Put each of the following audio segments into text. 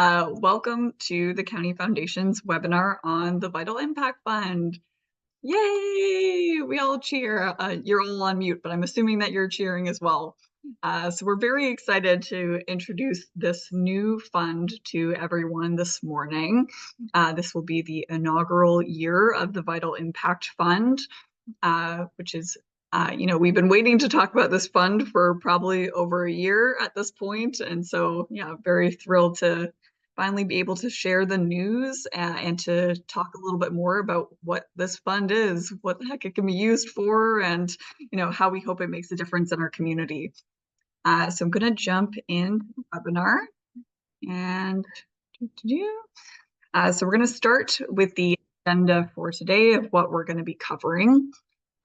Welcome to the County Foundation's webinar on the Vital Impact Fund. Yay! We all cheer. You're all on mute, but I'm assuming that you're cheering as well. So we're very excited to introduce this new fund to everyone this morning. This will be the inaugural year of the Vital Impact Fund, which is we've been waiting to talk about this fund for probably over a year at this point. And so, yeah, very thrilled to finally be able to share the news and to talk a little bit more about what this fund is, what the heck it can be used for, and, how we hope it makes a difference in our community. So I'm going to jump in the webinar and so we're going to start with the agenda for today of what we're going to be covering.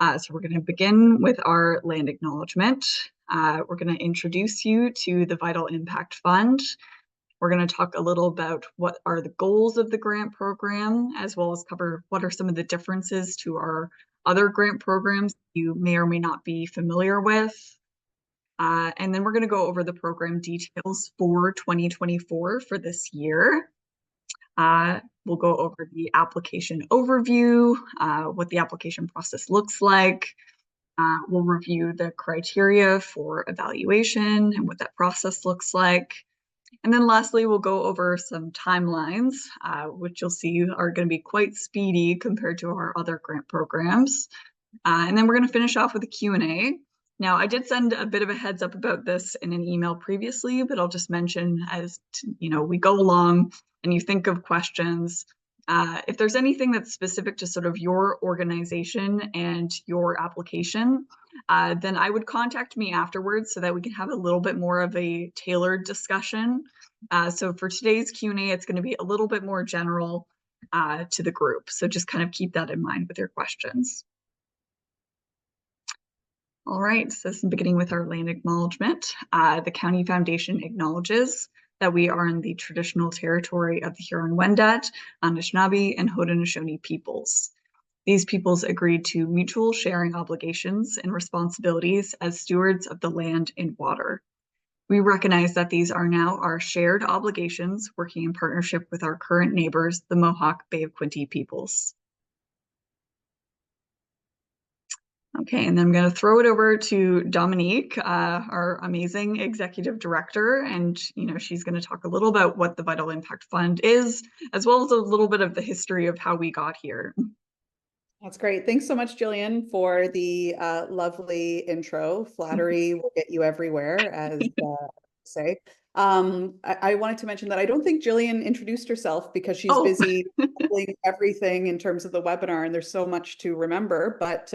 So we're going to begin with our land acknowledgement. We're going to introduce you to the Vital Impact Fund. We're going to talk a little about what are the goals of the grant program, as well as cover what are some of the differences to our other grant programs you may or may not be familiar with. And then we're going to go over the program details for 2024 for this year. We'll go over the application overview, what the application process looks like. We'll review the criteria for evaluation and what that process looks like. And then lastly, we'll go over some timelines, which you'll see are going to be quite speedy compared to our other grant programs. And then we're going to finish off with a Q&A. Now, I did send a bit of a heads up about this in an email previously, but I'll just mention as we go along and you think of questions, if there's anything that's specific to sort of your organization and your application, then I would contact me afterwards so that we can have a little bit more of a tailored discussion. So for today's Q&A, it's going to be a little bit more general to the group. So just kind of keep that in mind with your questions. All right, so this is beginning with our land acknowledgement. The County Foundation acknowledges that we are in the traditional territory of the Huron-Wendat, Anishinaabe, and Haudenosaunee peoples. These peoples agreed to mutual sharing obligations and responsibilities as stewards of the land and water. We recognize that these are now our shared obligations, working in partnership with our current neighbors, the Mohawk Bay of Quinte peoples. Okay, and then I'm going to throw it over to Dominique, our amazing executive director, and she's going to talk a little about what the Vital Impact Fund is, as well as a little bit of the history of how we got here. That's great. Thanks so much, Jillian, for the lovely intro. Flattery will get you everywhere, as say. I wanted to mention that I don't think Jillian introduced herself because she's busy doing everything in terms of the webinar, and there's so much to remember. But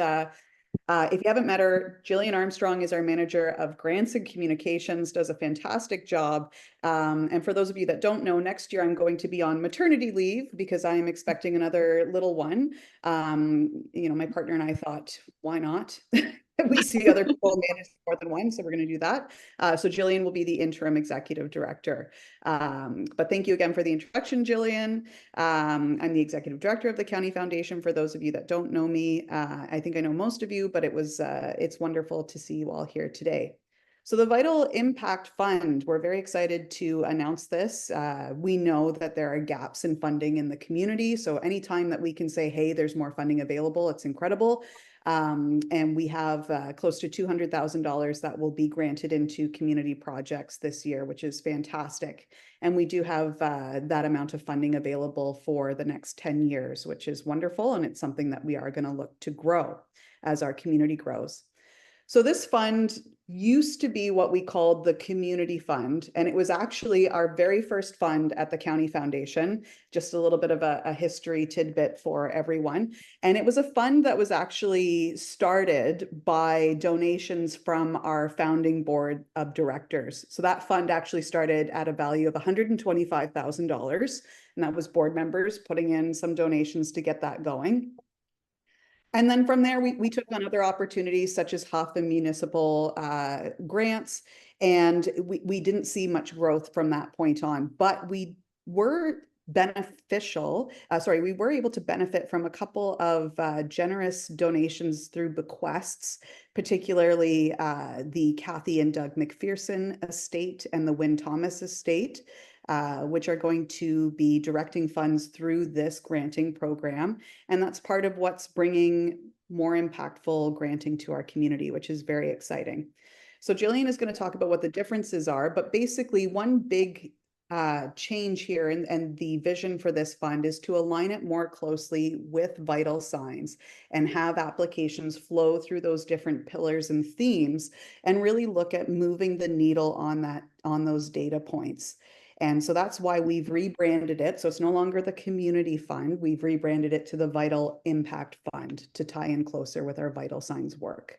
if you haven't met her, Jillian Armstrong is our manager of grants and communications, does a fantastic job. And for those of you that don't know, next year I'm going to be on maternity leave because I am expecting another little one. My partner and I thought, why not? We see other people manage more than one, so we're going to do that. So Jillian will be the interim executive director. But thank you again for the introduction, Jillian. I'm the executive director of the County Foundation. For those of you that don't know me, I think I know most of you, but it's wonderful to see you all here today. So the Vital Impact Fund, we're very excited to announce this. We know that there are gaps in funding in the community. So anytime that we can say, hey, there's more funding available, it's incredible. And we have close to $200,000 that will be granted into community projects this year, which is fantastic. And we do have that amount of funding available for the next 10 years, which is wonderful. And it's something that we are going to look to grow as our community grows. So this fund used to be what we called the Community Fund, and it was actually our very first fund at the County Foundation. Just a little bit of a history tidbit for everyone. And it was a fund that was actually started by donations from our founding board of directors. So that fund actually started at a value of $125,000, and that was board members putting in some donations to get that going. And then from there, we took on other opportunities such as HUF and municipal grants, and we didn't see much growth from that point on, but we were we were able to benefit from a couple of generous donations through bequests, particularly the Kathy and Doug McPherson estate and the Wynne Thomas estate. which are going to be directing funds through this granting program. And that's part of what's bringing more impactful granting to our community, which is very exciting. So Jillian is going to talk about what the differences are, but basically one big change here and the vision for this fund is to align it more closely with vital signs and have applications flow through those different pillars and themes and really look at moving the needle on those data points. And so that's why we've rebranded it. So it's no longer the community fund. We've rebranded it to the Vital Impact Fund to tie in closer with our vital signs work.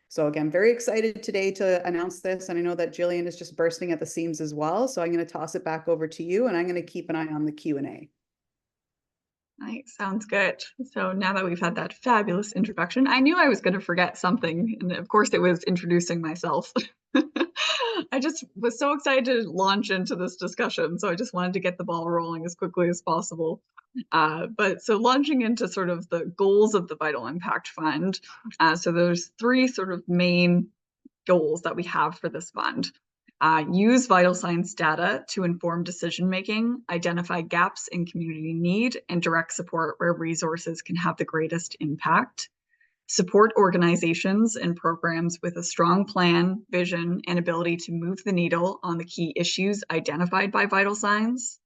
So again, very excited today to announce this. And I know that Jillian is just bursting at the seams as well. So I'm going to toss it back over to you and I'm going to keep an eye on the Q&A. Nice, sounds good. So now that we've had that fabulous introduction, I knew I was going to forget something. And of course, it was introducing myself. I just was so excited to launch into this discussion. So I just wanted to get the ball rolling as quickly as possible. But so launching into sort of the goals of the Vital Impact Fund. So there's three sort of main goals that we have for this fund. Use vital signs data to inform decision-making, identify gaps in community need, and direct support where resources can have the greatest impact. Support organizations and programs with a strong plan, vision, and ability to move the needle on the key issues identified by vital signs.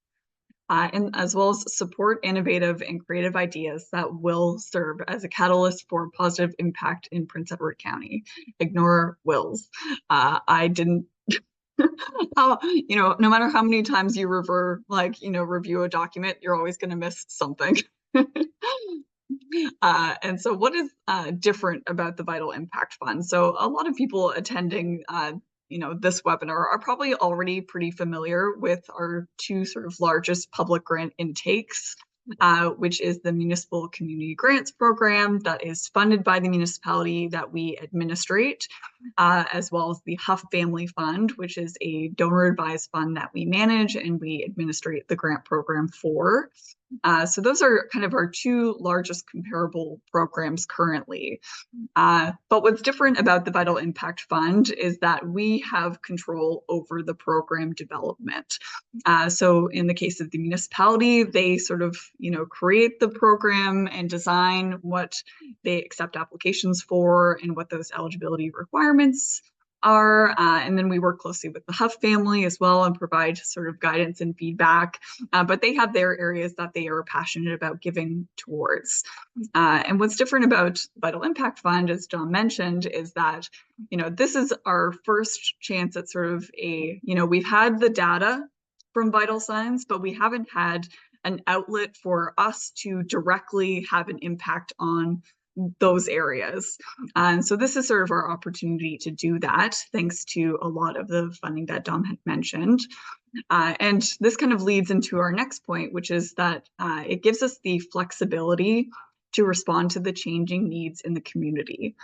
And as well as support innovative and creative ideas that will serve as a catalyst for positive impact in Prince Edward County. Ignore wills. I didn't no matter how many times you review a document, you're always going to miss something. And so what is different about the Vital Impact Fund? So a lot of people attending this webinar are probably already pretty familiar with our two sort of largest public grant intakes, which is the Municipal Community Grants Program that is funded by the municipality that we administrate, as well as the Huff Family Fund, which is a donor-advised fund that we manage and we administrate the grant program for. So those are kind of our two largest comparable programs currently. But what's different about the Vital Impact Fund is that we have control over the program development. So in the case of the municipality, they sort of, create the program and design what they accept applications for and what those eligibility requirements are. And then we work closely with the Huff family as well and provide sort of guidance and feedback. But they have their areas that they are passionate about giving towards. And what's different about Vital Impact Fund, as John mentioned, is that, this is our first chance at sort of we've had the data from vital signs, but we haven't had an outlet for us to directly have an impact on those areas. And so this is sort of our opportunity to do that, thanks to a lot of the funding that Dom had mentioned. And this kind of leads into our next point, which is that it gives us the flexibility to respond to the changing needs in the community.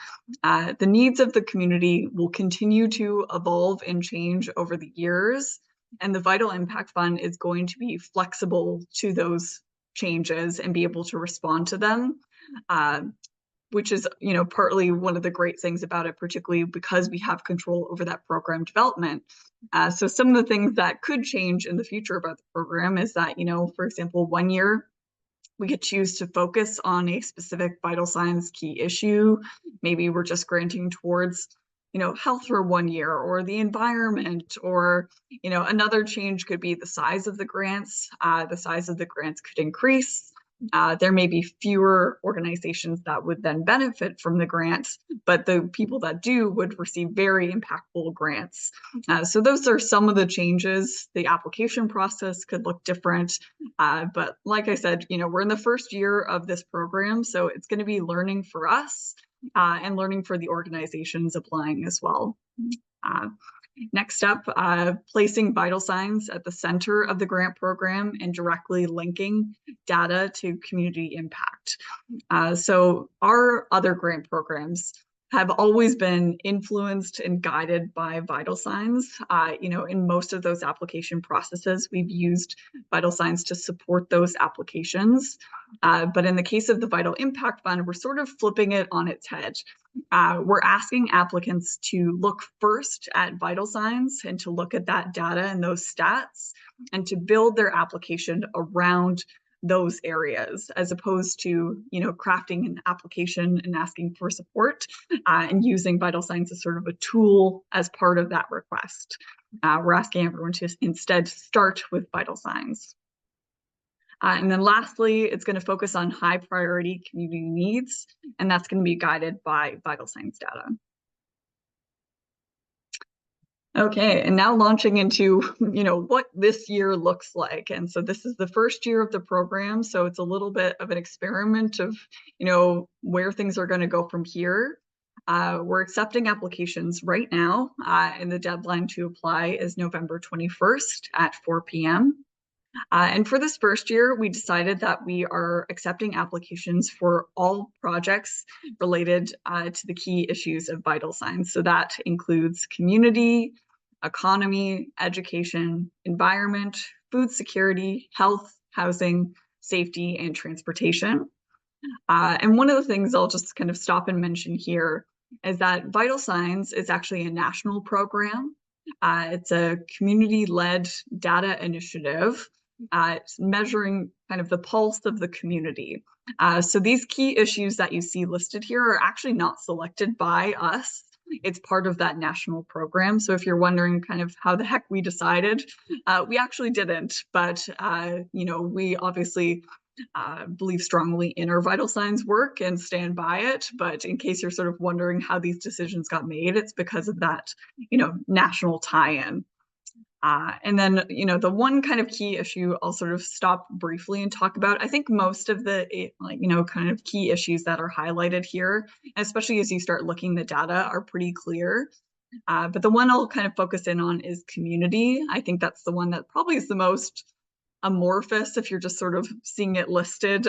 The needs of the community will continue to evolve and change over the years, and the Vital Impact Fund is going to be flexible to those changes and be able to respond to them. Which is, partly one of the great things about it, particularly because we have control over that program development. So some of the things that could change in the future about the program is that, for example, one year we could choose to focus on a specific vital signs key issue. Maybe we're just granting towards, health for 1 year, or the environment, or, another change could be the size of the grants. The size of the grants could increase. There may be fewer organizations that would then benefit from the grants, but the people that do would receive very impactful grants. So those are some of the changes. The application process could look different, but like I said, we're in the first year of this program, so it's going to be learning for us and learning for the organizations applying as well. Next up, placing vital signs at the center of the grant program and directly linking data to community impact. So our other grant programs have always been influenced and guided by vital signs. In most of those application processes, we've used vital signs to support those applications. But in the case of the Vital Impact Fund, we're sort of flipping it on its head. We're asking applicants to look first at vital signs and to look at that data and those stats and to build their application around those areas, as opposed to crafting an application and asking for support and using vital signs as sort of a tool as part of that request. We're asking everyone to instead start with vital signs. And then lastly, it's going to focus on high priority community needs, and that's going to be guided by vital signs data. Okay, and now launching into, what this year looks like. And so this is the first year of the program, so it's a little bit of an experiment of, where things are going to go from here. We're accepting applications right now, and the deadline to apply is November 21st at 4 p.m. And for this first year, we decided that we are accepting applications for all projects related to the key issues of vital signs. So that includes community, economy, education, environment, food security, health, housing, safety, and transportation. And one of the things I'll just kind of stop and mention here is that Vital Signs is actually a national program. It's a community-led data initiative. It's measuring kind of the pulse of the community. So these key issues that you see listed here are actually not selected by us. It's part of that national program. So if you're wondering kind of how the heck we decided, we actually didn't, but we obviously believe strongly in our vital signs work and stand by it. But in case you're sort of wondering how these decisions got made, it's because of that, national tie-in. And then, the one kind of key issue I'll sort of stop briefly and talk about, I think most of the, kind of key issues that are highlighted here, especially as you start looking the data, are pretty clear. But the one I'll kind of focus in on is community. I think that's the one that probably is the most amorphous if you're just sort of seeing it listed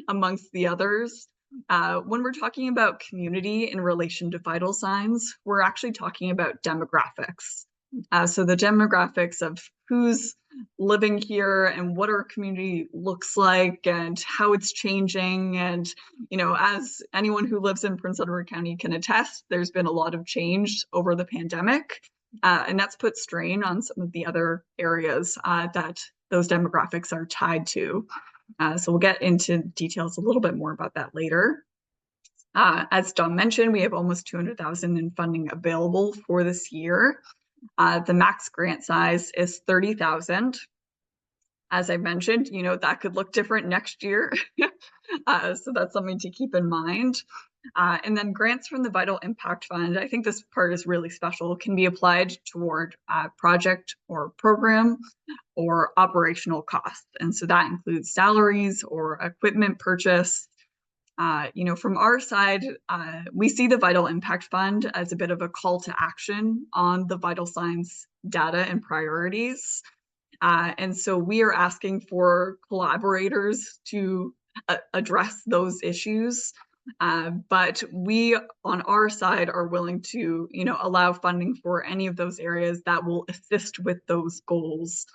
amongst the others. When we're talking about community in relation to vital signs, we're actually talking about demographics. So the demographics of who's living here and what our community looks like and how it's changing. And, as anyone who lives in Prince Edward County can attest, there's been a lot of change over the pandemic. And that's put strain on some of the other areas that those demographics are tied to. So we'll get into details a little bit more about that later. As Dom mentioned, we have almost 200,000 in funding available for this year. The max grant size is 30,000. As I mentioned, that could look different next year. So that's something to keep in mind. And then grants from the Vital Impact Fund, I think this part is really special, can be applied toward project or program or operational costs. And so that includes salaries or equipment purchase. From our side, we see the Vital Impact Fund as a bit of a call to action on the vital signs data and priorities. And so we are asking for collaborators to address those issues. But we, on our side, are willing to, allow funding for any of those areas that will assist with those goals,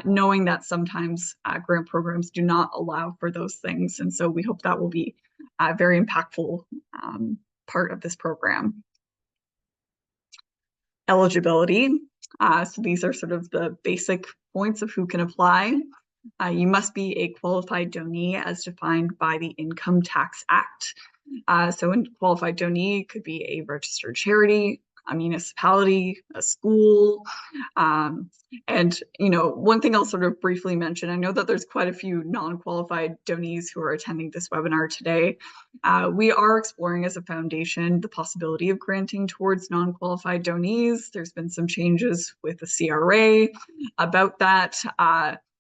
knowing that sometimes grant programs do not allow for those things. And so we hope that will be a very impactful part of this program. Eligibility. So these are sort of the basic points of who can apply. You must be a qualified donee as defined by the Income Tax Act. So a qualified donee could be a registered charity, a municipality, a school. And, one thing I'll sort of briefly mention, I know that there's quite a few non-qualified donees who are attending this webinar today. We are exploring as a foundation the possibility of granting towards non-qualified donees. There's been some changes with the CRA about that.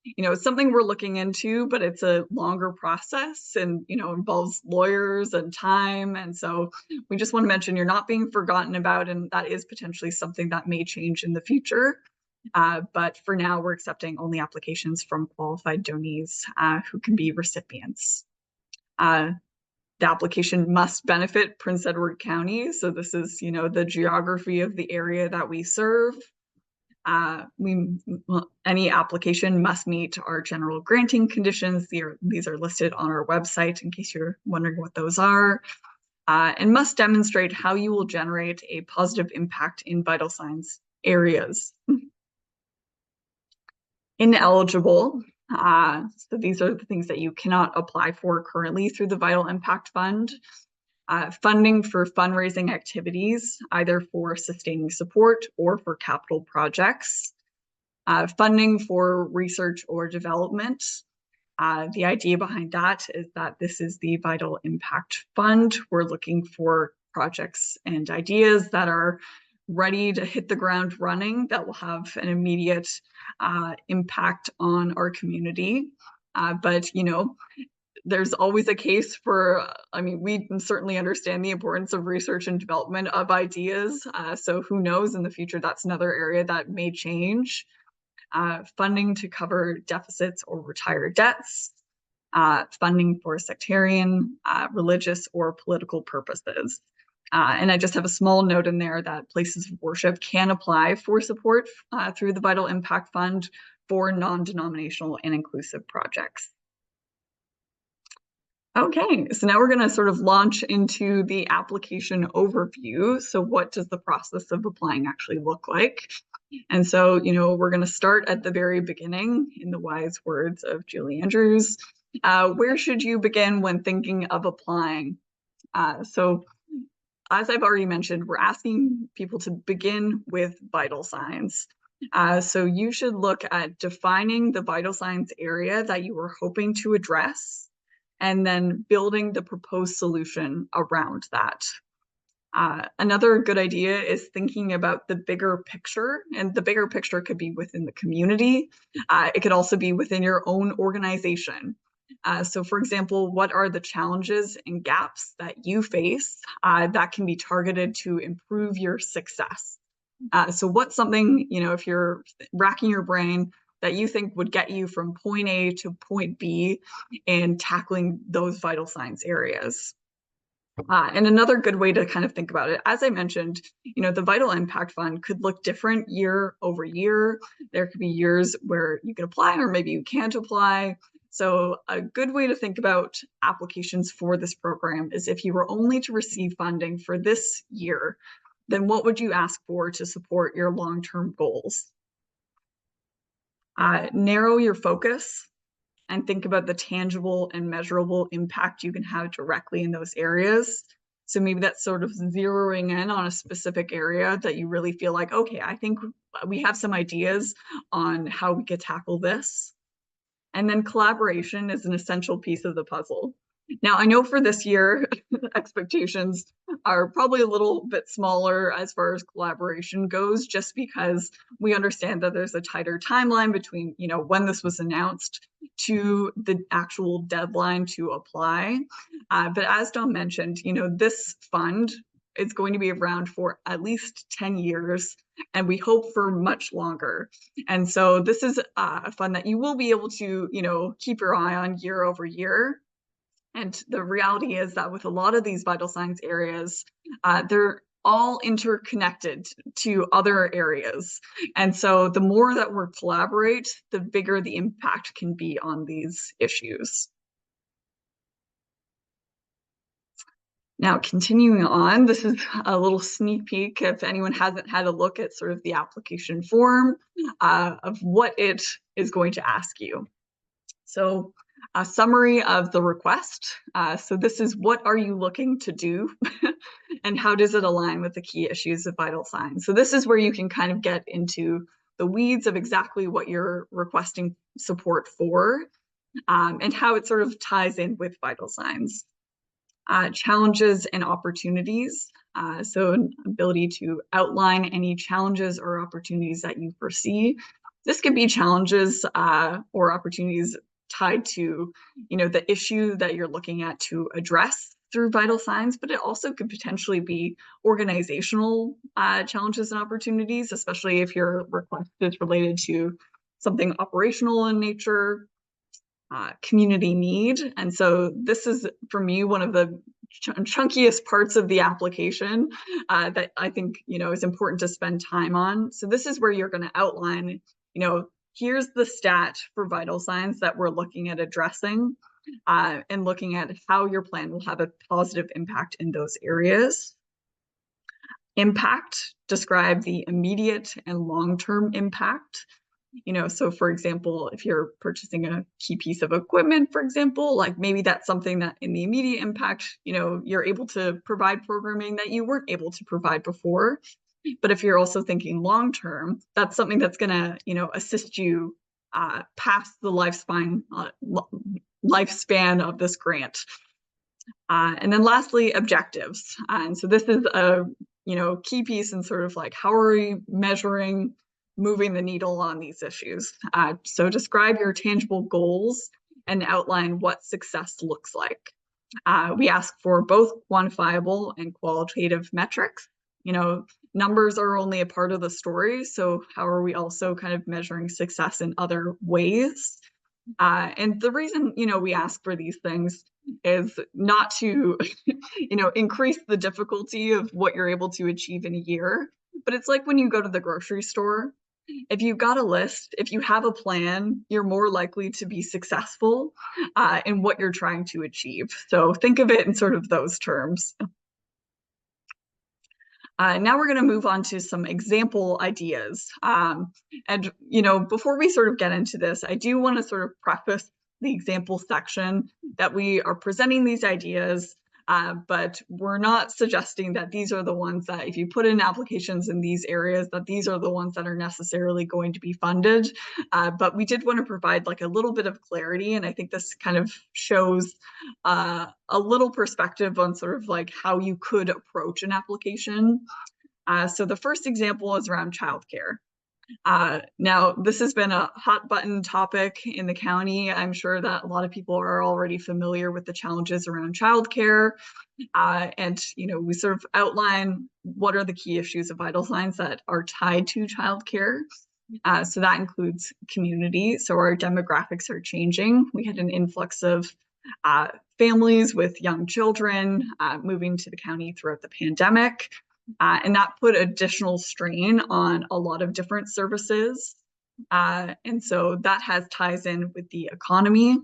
It's something we're looking into, but it's a longer process and, involves lawyers and time. And so we just want to mention you're not being forgotten about, and that is potentially something that may change in the future. But for now, we're accepting only applications from qualified donees who can be recipients. the application must benefit Prince Edward County. So this is, the geography of the area that we serve. Any application must meet our general granting conditions. These are listed on our website in case you're wondering what those are. And must demonstrate how you will generate a positive impact in vital signs areas. Ineligible. So these are the things that you cannot apply for currently through the Vital Impact Fund. Funding for fundraising activities, either for sustaining support or for capital projects. Funding for research or development. The idea behind that is that this is the Vital Impact Fund. We're looking for projects and ideas that are ready to hit the ground running, that will have an immediate impact on our community. But there's always a case for, we certainly understand the importance of research and development of ideas. So who knows, in the future, that's another area that may change. Funding to cover deficits or retire debts. Funding for sectarian, religious, or political purposes. And I just have a small note in there that places of worship can apply for support through the Vital Impact Fund for non-denominational and inclusive projects. Okay, so now we're going to sort of launch into the application overview. So what does the process of applying actually look like? And so, we're going to start at the very beginning, in the wise words of Julie Andrews. Where should you begin when thinking of applying? So as I've already mentioned, we're asking people to begin with vital signs. So you should look at defining the vital signs area that you were hoping to address, and then building the proposed solution around that. Another good idea is thinking about the bigger picture, and the bigger picture could be within the community. It could also be within your own organization. So for example, what are the challenges and gaps that you face that can be targeted to improve your success? So what's something, if you're racking your brain, that you think would get you from point A to point B and tackling those vital signs areas? And another good way to kind of think about it, as I mentioned, the Vital Impact Fund could look different year over year. There could be years where you can apply, or maybe you can't apply. So a good way to think about applications for this program is, if you were only to receive funding for this year, then what would you ask for to support your long-term goals? Narrow your focus and think about the tangible and measurable impact you can have directly in those areas. So maybe that's sort of zeroing in on a specific area that you really feel like, okay, I think we have some ideas on how we could tackle this. And then collaboration is an essential piece of the puzzle. Now, I know for this year, expectations are probably a little bit smaller as far as collaboration goes, just because we understand that there's a tighter timeline between, when this was announced to the actual deadline to apply. But as Dom mentioned, this fund is going to be around for at least 10 years, and we hope for much longer. And so this is a fund that you will be able to, keep your eye on year over year. And the reality is that with a lot of these vital signs areas, they're all interconnected to other areas. And so the more that we collaborate, the bigger the impact can be on these issues. Now, continuing on, this is a little sneak peek, if anyone hasn't had a look at sort of the application form of what it is going to ask you. So a summary of the request. So this is, what are you looking to do? And how does it align with the key issues of vital signs? So this is where you can kind of get into the weeds of exactly what you're requesting support for, and how it sort of ties in with vital signs. Challenges and opportunities. So an ability to outline any challenges or opportunities that you foresee. This could be challenges or opportunities tied to, the issue that you're looking at to address through vital signs, but it also could potentially be organizational challenges and opportunities, especially if your request is related to something operational in nature. community need. And so this is, for me, one of the chunkiest parts of the application that I think, is important to spend time on. So this is where you're going to outline, here's the stat for vital signs that we're looking at addressing, and looking at how your plan will have a positive impact in those areas. Impact, describe the immediate and long-term impact. So for example, if you're purchasing a key piece of equipment, for example, like maybe that's something that in the immediate impact, you're able to provide programming that you weren't able to provide before. But if you're also thinking long-term, that's something that's going to, assist you past the lifespan of this grant. And then lastly, objectives. And so this is a, key piece in sort of like, how are we measuring moving the needle on these issues? So describe your tangible goals and outline what success looks like. We ask for both quantifiable and qualitative metrics. Numbers are only a part of the story. So how are we also kind of measuring success in other ways? And the reason, we ask for these things is not to, increase the difficulty of what you're able to achieve in a year. But it's like when you go to the grocery store, if you've got a list, if you have a plan, you're more likely to be successful in what you're trying to achieve. So think of it in sort of those terms. Now we're going to move on to some example ideas. And, before we sort of get into this, I do want to sort of preface the example section that we are presenting these ideas, but we're not suggesting that these are the ones that if you put in applications in these areas, that these are the ones that are necessarily going to be funded. But we did want to provide like a little bit of clarity. And I think this kind of shows a little perspective on sort of like how you could approach an application. So the first example is around childcare. Now, this has been a hot button topic in the county. I'm sure that a lot of people are already familiar with the challenges around childcare. And, we sort of outline what are the key issues of vital signs that are tied to childcare. So that includes community. So our demographics are changing. We had an influx of families with young children moving to the county throughout the pandemic. And that put additional strain on a lot of different services. And so that has ties in with the economy.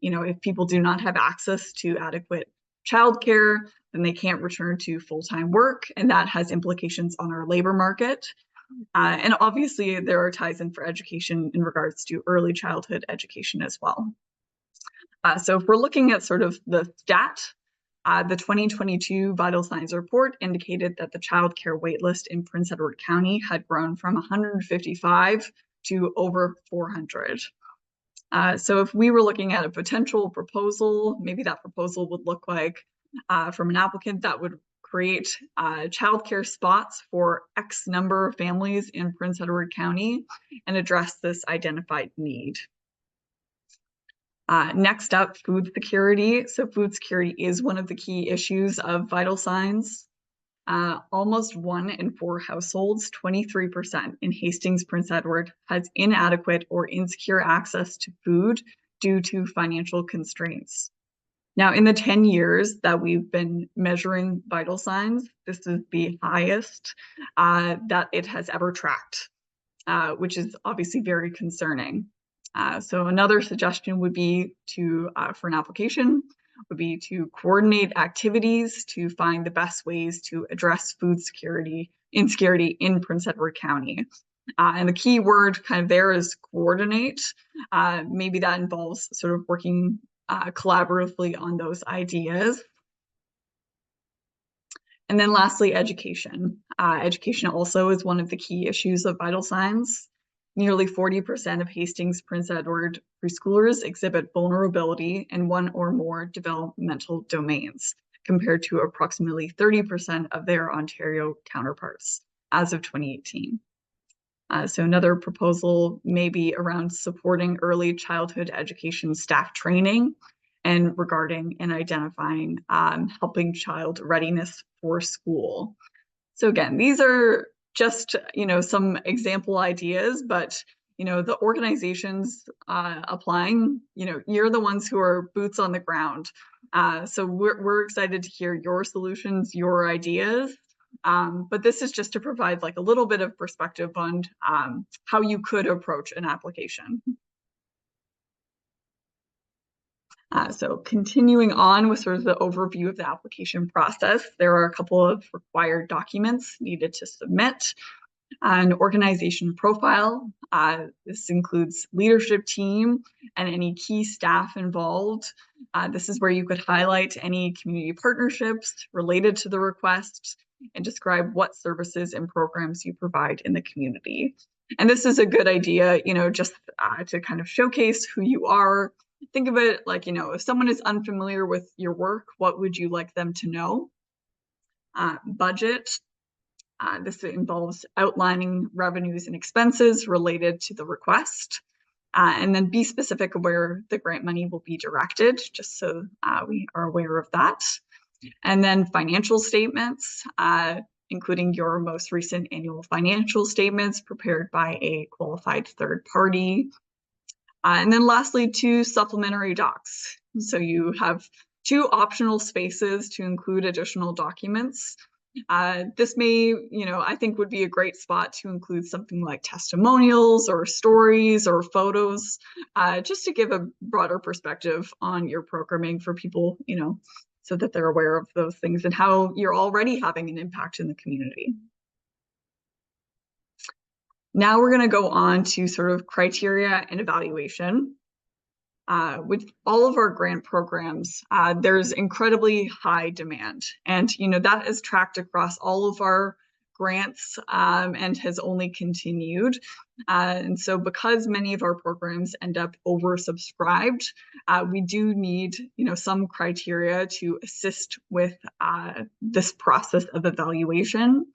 If people do not have access to adequate childcare, then they can't return to full-time work, and that has implications on our labor market. And obviously, there are ties in for education in regards to early childhood education as well. So if we're looking at sort of the stat, the 2022 Vital Signs report indicated that the child care waitlist in Prince Edward County had grown from 155 to over 400. So if we were looking at a potential proposal, maybe that proposal would look like from an applicant that would create childcare spots for X number of families in Prince Edward County and address this identified need. Next up, food security. So food security is one of the key issues of vital signs. Almost 1 in 4 households, 23% in Hastings, Prince Edward, has inadequate or insecure access to food due to financial constraints. Now, in the 10 years that we've been measuring vital signs, this is the highest that it has ever tracked, which is obviously very concerning. So another suggestion would be to, for an application, would be to coordinate activities to find the best ways to address food insecurity in Prince Edward County. And the key word kind of there is coordinate. Maybe that involves sort of working collaboratively on those ideas. And then lastly, education. Education also is one of the key issues of vital signs. Nearly 40% of Hastings Prince Edward preschoolers exhibit vulnerability in one or more developmental domains, compared to approximately 30% of their Ontario counterparts as of 2018. So another proposal may be around supporting early childhood education staff training and regarding and identifying helping child readiness for school. So again, these are just, some example ideas, but, the organizations applying, you're the ones who are boots on the ground. So we're excited to hear your solutions, your ideas. But this is just to provide like a little bit of perspective on how you could approach an application. So continuing on with sort of the overview of the application process, there are a couple of required documents needed to submit. An organization profile. This includes leadership team and any key staff involved. This is where you could highlight any community partnerships related to the request and describe what services and programs you provide in the community. And this is a good idea, just to kind of showcase who you are. Think of it like, if someone is unfamiliar with your work, what would you like them to know? Budget. This involves outlining revenues and expenses related to the request, and then be specific where the grant money will be directed, just so we are aware of that. And then financial statements, including your most recent annual financial statements prepared by a qualified third party. And then lastly, 2 supplementary docs. So you have 2 optional spaces to include additional documents. This may, I think would be a great spot to include something like testimonials or stories or photos, just to give a broader perspective on your programming for people, so that they're aware of those things and how you're already having an impact in the community. Now we're going to go on to sort of criteria and evaluation. With all of our grant programs, there's incredibly high demand, and that is tracked across all of our grants and has only continued. And so because many of our programs end up oversubscribed, we do need some criteria to assist with this process of evaluation.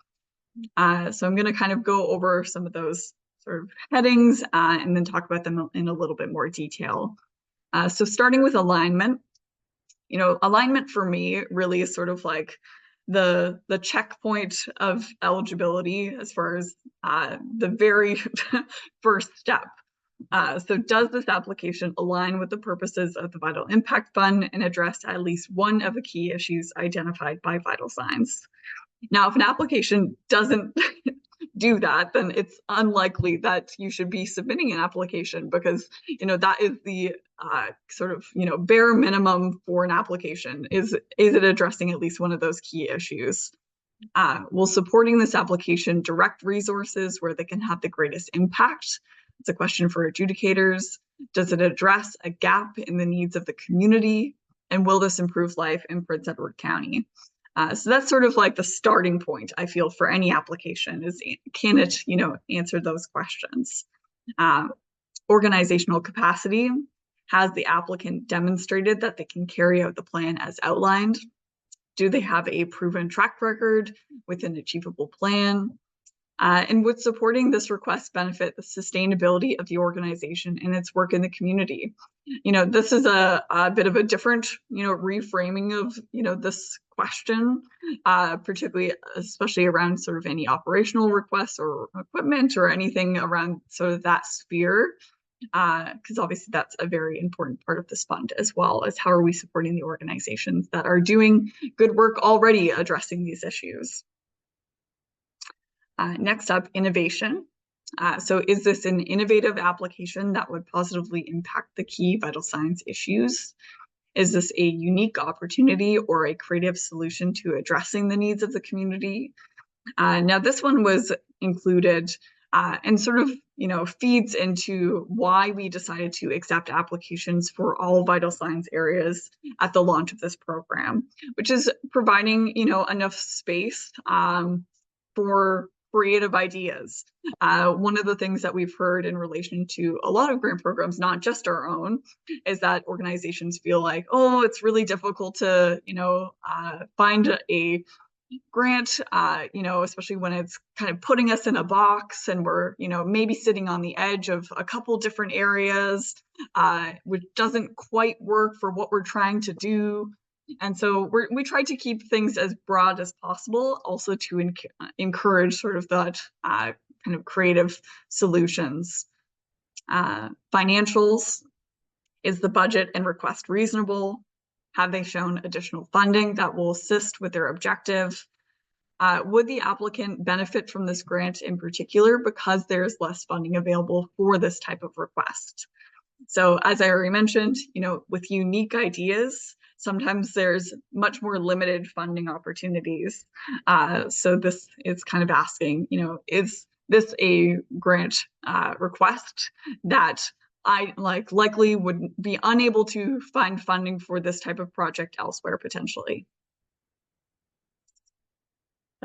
So I'm going to kind of go over some of those sort of headings and then talk about them in a little bit more detail. So starting with alignment, alignment for me really is sort of like the checkpoint of eligibility as far as the very first step. So does this application align with the purposes of the Vital Impact Fund and address at least one of the key issues identified by Vital Signs? Now, if an application doesn't do that, then it's unlikely that you should be submitting an application, because that is the sort of bare minimum for an application. Is it addressing at least one of those key issues? Will supporting this application direct resources where they can have the greatest impact? It's a question for adjudicators. Does it address a gap in the needs of the community? And will this improve life in Prince Edward County? So that's sort of like the starting point, I feel, for any application is, can it, answer those questions? Organizational capacity. Has the applicant demonstrated that they can carry out the plan as outlined? Do they have a proven track record with an achievable plan? And would supporting this request benefit the sustainability of the organization and its work in the community? This is a bit of a different, reframing of, this question, particularly, especially around sort of any operational requests or equipment or anything around sort of that sphere, because obviously that's a very important part of this fund, as well as how are we supporting the organizations that are doing good work already addressing these issues. Next up, innovation. So is this an innovative application that would positively impact the key vital signs issues? Is this a unique opportunity or a creative solution to addressing the needs of the community? Now, this one was included and sort of, feeds into why we decided to accept applications for all vital signs areas at the launch of this program, which is providing, enough space for creative ideas. One of the things that we've heard in relation to a lot of grant programs, not just our own, is that organizations feel like, oh, it's really difficult to, find a grant, especially when it's kind of putting us in a box and we're, maybe sitting on the edge of a couple different areas, which doesn't quite work for what we're trying to do. And so we try to keep things as broad as possible, also to encourage sort of that kind of creative solutions. Financials, is the budget and request reasonable? Have they shown additional funding that will assist with their objective? Would the applicant benefit from this grant in particular because there's less funding available for this type of request? So as I already mentioned, with unique ideas, sometimes there's much more limited funding opportunities. So this is kind of asking, is this a grant request that I likely would be unable to find funding for this type of project elsewhere potentially?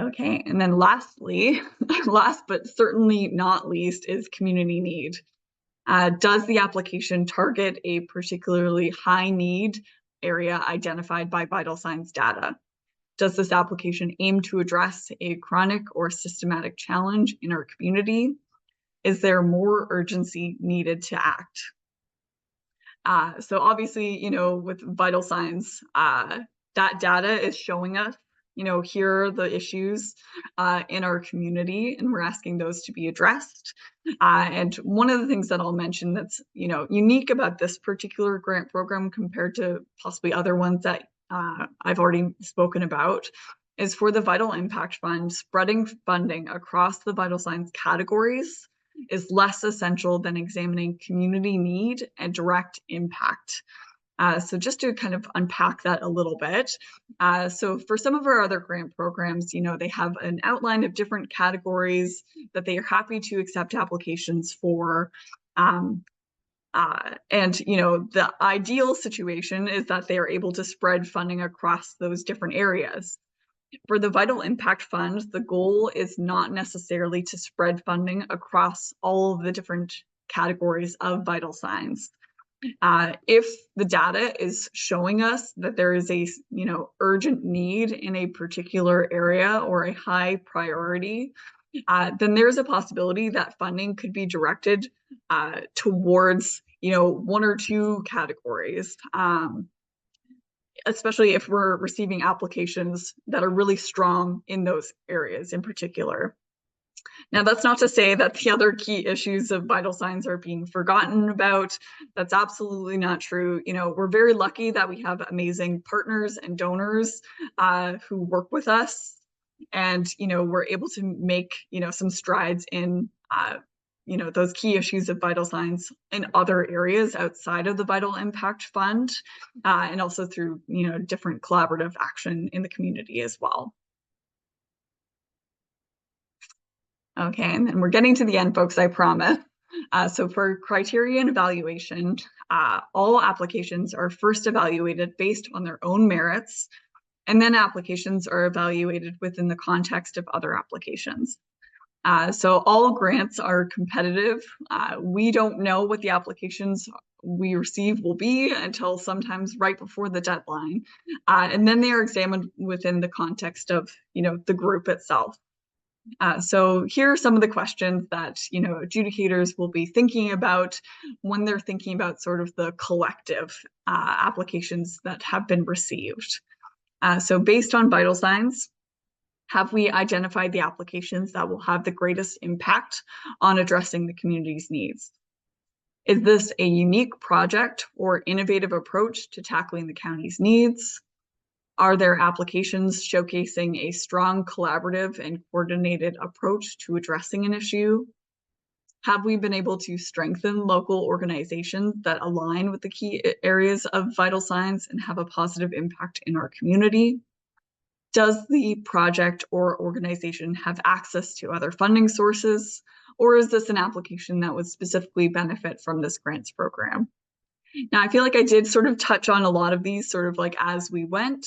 Okay, and then lastly, last but certainly not least, is community need. Does the application target a particularly high need area identified by vital signs data? Does this application aim to address a chronic or systematic challenge in our community? Is there more urgency needed to act? So obviously, with vital signs, that data is showing us, here are the issues in our community, and we're asking those to be addressed. And one of the things that I'll mention that's, unique about this particular grant program compared to possibly other ones that I've already spoken about is for the Vital Impact Fund, spreading funding across the vital signs categories is less essential than examining community need and direct impact. So just to kind of unpack that a little bit. So for some of our other grant programs, they have an outline of different categories that they are happy to accept applications for. And, the ideal situation is that they are able to spread funding across those different areas. For the Vital Impact Fund, the goal is not necessarily to spread funding across all of the different categories of vital signs. If the data is showing us that there is a urgent need in a particular area or a high priority, then there's a possibility that funding could be directed towards one or two categories. Especially if we're receiving applications that are really strong in those areas in particular. Now, that's not to say that the other key issues of vital signs are being forgotten about. That's absolutely not true. We're very lucky that we have amazing partners and donors who work with us. And, we're able to make, some strides in those key issues of vital signs in other areas outside of the Vital Impact Fund, and also through, different collaborative action in the community as well. Okay, and then we're getting to the end, folks, I promise. So for criteria and evaluation, all applications are first evaluated based on their own merits, and then applications are evaluated within the context of other applications. So all grants are competitive. We don't know what the applications we receive will be until sometimes right before the deadline. And then they are examined within the context of, the group itself. So here are some of the questions that, adjudicators will be thinking about when they're thinking about sort of the collective applications that have been received. So based on vital signs, have we identified the applications that will have the greatest impact on addressing the community's needs? Is this a unique project or innovative approach to tackling the county's needs? Are there applications showcasing a strong collaborative and coordinated approach to addressing an issue? Have we been able to strengthen local organizations that align with the key areas of vital signs and have a positive impact in our community? Does the project or organization have access to other funding sources, or is this an application that would specifically benefit from this grants program? Now, I feel like I did sort of touch on a lot of these sort of like as we went,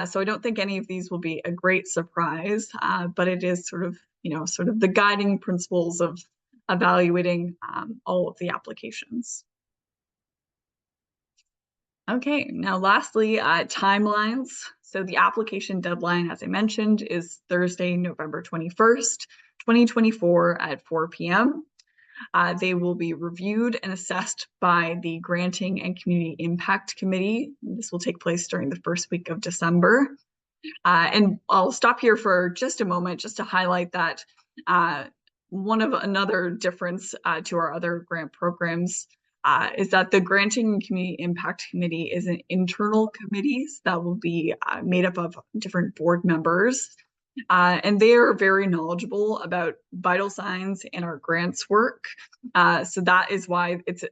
so I don't think any of these will be a great surprise, but it is sort of, sort of the guiding principles of evaluating all of the applications. Okay, now lastly, timelines. So the application deadline, as I mentioned, is Thursday, November 21st, 2024 at 4 p.m. They will be reviewed and assessed by the Granting and Community Impact Committee. This will take place during the first week of December. And I'll stop here for just a moment just to highlight that one of another difference to our other grant programs is that the Granting and Community Impact Committee is an internal committee that will be made up of different board members. And they are very knowledgeable about vital signs and our grants work. So that is why it's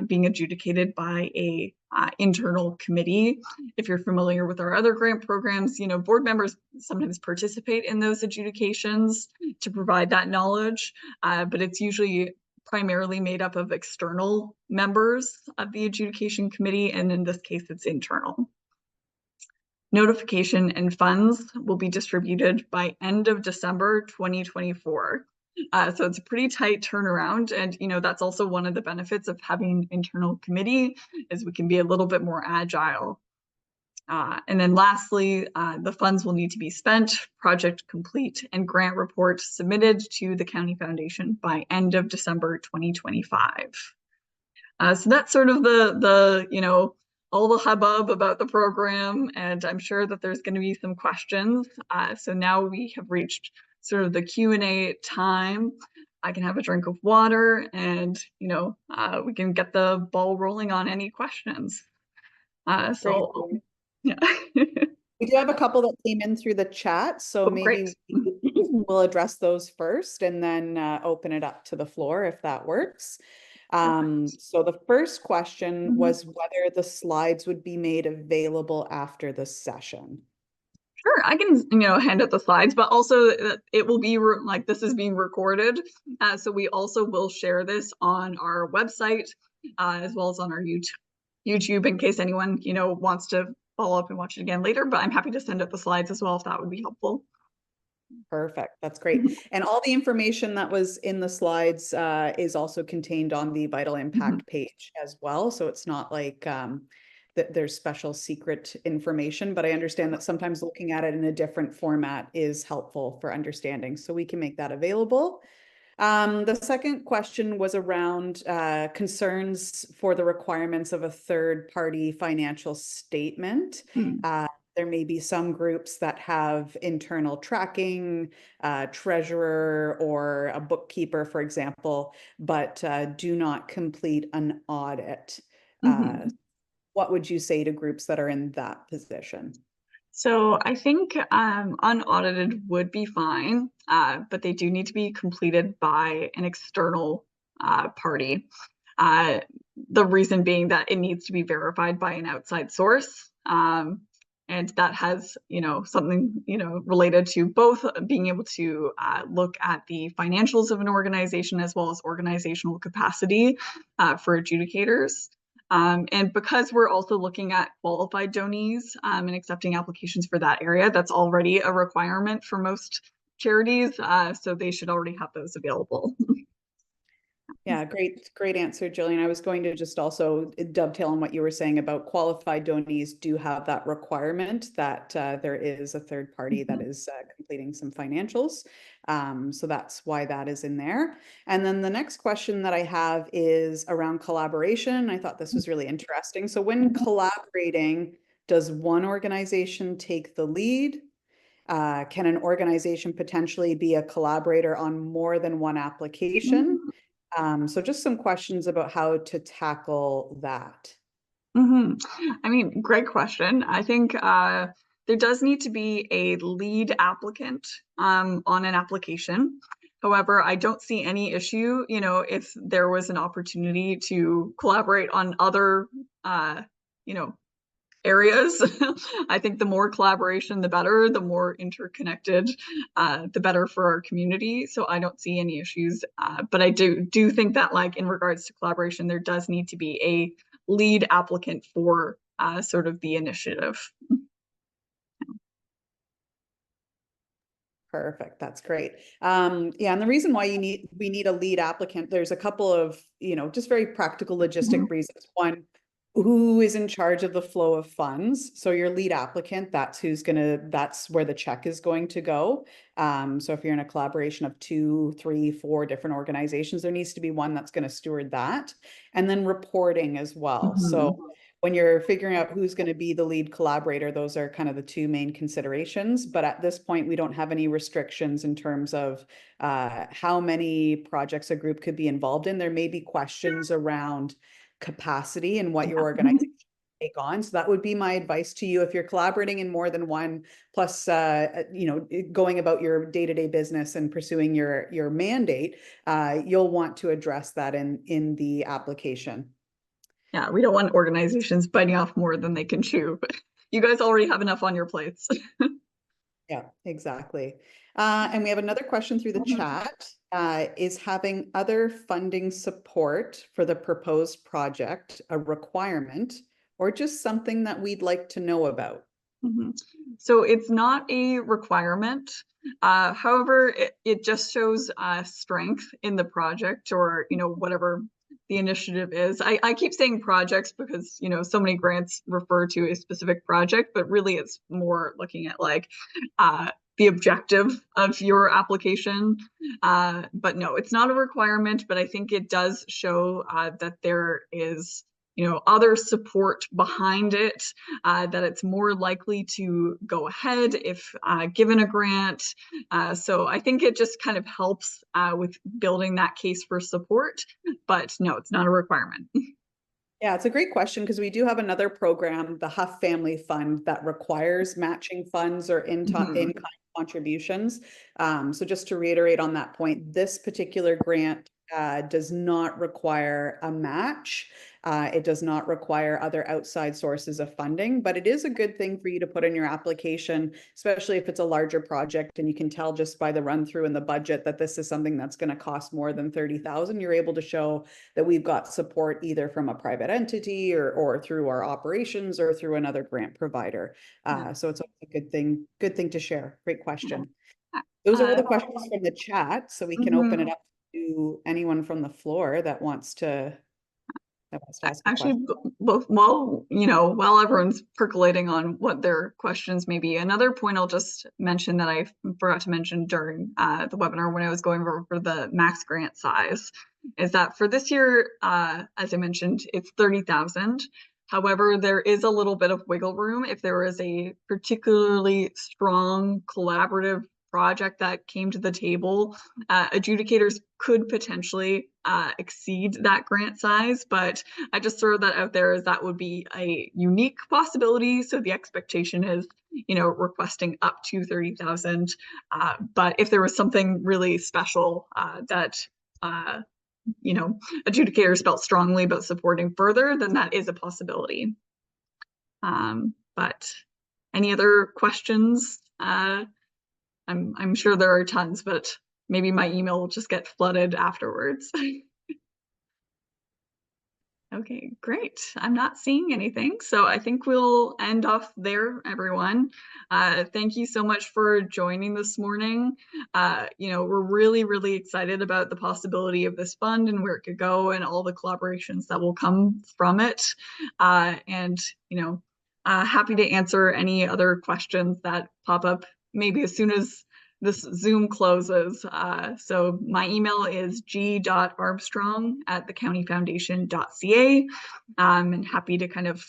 being adjudicated by a internal committee. If you're familiar with our other grant programs, board members sometimes participate in those adjudications to provide that knowledge, but it's usually primarily made up of external members of the adjudication committee, and in this case, it's internal. Notification and funds will be distributed by end of December 2024. So it's a pretty tight turnaround, and that's also one of the benefits of having an internal committee, is we can be a little bit more agile. And then lastly, the funds will need to be spent, project complete, and grant report submitted to the County Foundation by end of December 2025. So that's sort of the all the hubbub about the program, and I'm sure that there's going to be some questions. So now we have reached sort of the Q&A time. I can have a drink of water, and we can get the ball rolling on any questions. So yeah. We do have a couple that came in through the chat, so maybe we'll address those first and then open it up to the floor if that works. So the first question was whether the slides would be made available after the session. Sure, I can, hand out the slides, but also it will be like this is being recorded. So we also will share this on our website as well as on our YouTube in case anyone, wants to follow up and watch it again later, but I'm happy to send out the slides as well if that would be helpful. Perfect. That's great. And all the information that was in the slides is also contained on the Vital Impact page as well. So it's not like that there's special secret information, but I understand that sometimes looking at it in a different format is helpful for understanding. So we can make that available. The second question was around concerns for the requirements of a third-party financial statement. There may be some groups that have internal tracking, treasurer or a bookkeeper, for example, but do not complete an audit. What would you say to groups that are in that position? So I think unaudited would be fine, but they do need to be completed by an external party. The reason being that it needs to be verified by an outside source. And that has, something, related to both being able to look at the financials of an organization as well as organizational capacity for adjudicators. And because we're also looking at qualified donees and accepting applications for that area, that's already a requirement for most charities. So they should already have those available. Yeah, great answer, Jillian. I was going to just also dovetail on what you were saying about qualified donees do have that requirement that there is a third party that is completing some financials. So that's why that is in there. And then the next question that I have is around collaboration. I thought this was really interesting. So when collaborating, does one organization take the lead? Can an organization potentially be a collaborator on more than one application? So just some questions about how to tackle that. I mean, great question. I think there does need to be a lead applicant on an application. However, I don't see any issue, if there was an opportunity to collaborate on other, areas. I think the more collaboration, the better, the more interconnected, the better for our community. So I don't see any issues. But I do think that, like, in regards to collaboration, there does need to be a lead applicant for sort of the initiative. Perfect. That's great. Yeah, and the reason why we need a lead applicant, there's a couple of, just very practical logistic reasons. One, who is in charge of the flow of funds? So your lead applicant, that's where the check is going to go. So if you're in a collaboration of 2, 3, 4 different organizations, there needs to be one that's going to steward that. And then reporting as well. So when you're figuring out who's going to be the lead collaborator, those are kind of the two main considerations. But at this point, we don't have any restrictions in terms of how many projects a group could be involved in. There may be questions around capacity and what your organization take on. So that would be my advice to you. If you're collaborating in more than one, plus, going about your day-to-day business and pursuing your mandate, you'll want to address that in the application. Yeah, we don't want organizations biting off more than they can chew. But you guys already have enough on your plates. Yeah, exactly. And we have another question through the chat. Is having other funding support for the proposed project a requirement or just something that we'd like to know about? So it's not a requirement. However, it just shows strength in the project, or whatever the initiative is. I keep saying projects because so many grants refer to a specific project, but really it's more looking at like the objective of your application. But no, it's not a requirement, but I think it does show that there is other support behind it, that it's more likely to go ahead if given a grant. So I think it just kind of helps with building that case for support, but no, it's not a requirement. Yeah, it's a great question because we do have another program, the Huff Family Fund, that requires matching funds or in-kind contributions. So just to reiterate on that point, this particular grant does not require a match. It does not require other outside sources of funding, but it is a good thing for you to put in your application, especially if it's a larger project and you can tell just by the run through in the budget that this is something that's going to cost more than 30,000. You're able to show that we've got support either from a private entity or through our operations or through another grant provider. So it's a good thing to share. Great question. Those are all the questions from the chat, so we can open it up to anyone from the floor that wants to ask a Actually, question. both while everyone's percolating on what their questions may be, another point I'll just mention that I forgot to mention during the webinar when I was going over the max grant size is that for this year, as I mentioned, it's 30,000. However, there is a little bit of wiggle room if there is a particularly strong collaborative project that came to the table. Adjudicators could potentially exceed that grant size, but I just throw that out there as that would be a unique possibility. So the expectation is, requesting up to 30,000. But if there was something really special that adjudicators felt strongly about supporting further, then that is a possibility. But any other questions? I'm sure there are tons, but maybe my email will just get flooded afterwards. Okay, great. I'm not seeing anything, so I think we'll end off there, everyone. Thank you so much for joining this morning. We're really, really excited about the possibility of this fund and where it could go and all the collaborations that will come from it. Happy to answer any other questions that pop up maybe as soon as this Zoom closes. So my email is g.armstrong@thecountyfoundation.ca. And happy to kind of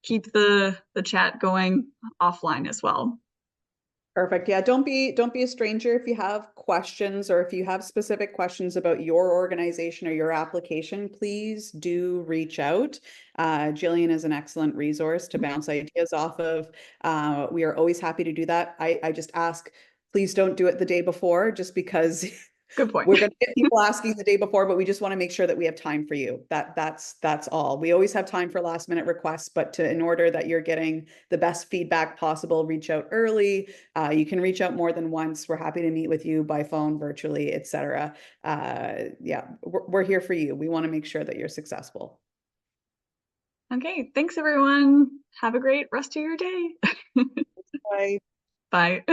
keep the chat going offline as well. Perfect. Yeah, don't be a stranger if you have questions or if you have specific questions about your organization or your application, please do reach out. Jillian is an excellent resource to bounce ideas off of. We are always happy to do that. I just ask, please don't do it the day before, just because Good point. we're going to get people asking the day before, but we just want to make sure that we have time for you. That's all. We always have time for last minute requests, but in order that you're getting the best feedback possible, reach out early. You can reach out more than once. We're happy to meet with you by phone, virtually, etc. Yeah, we're here for you. We want to make sure that you're successful. Okay, thanks everyone. Have a great rest of your day. Bye. Bye.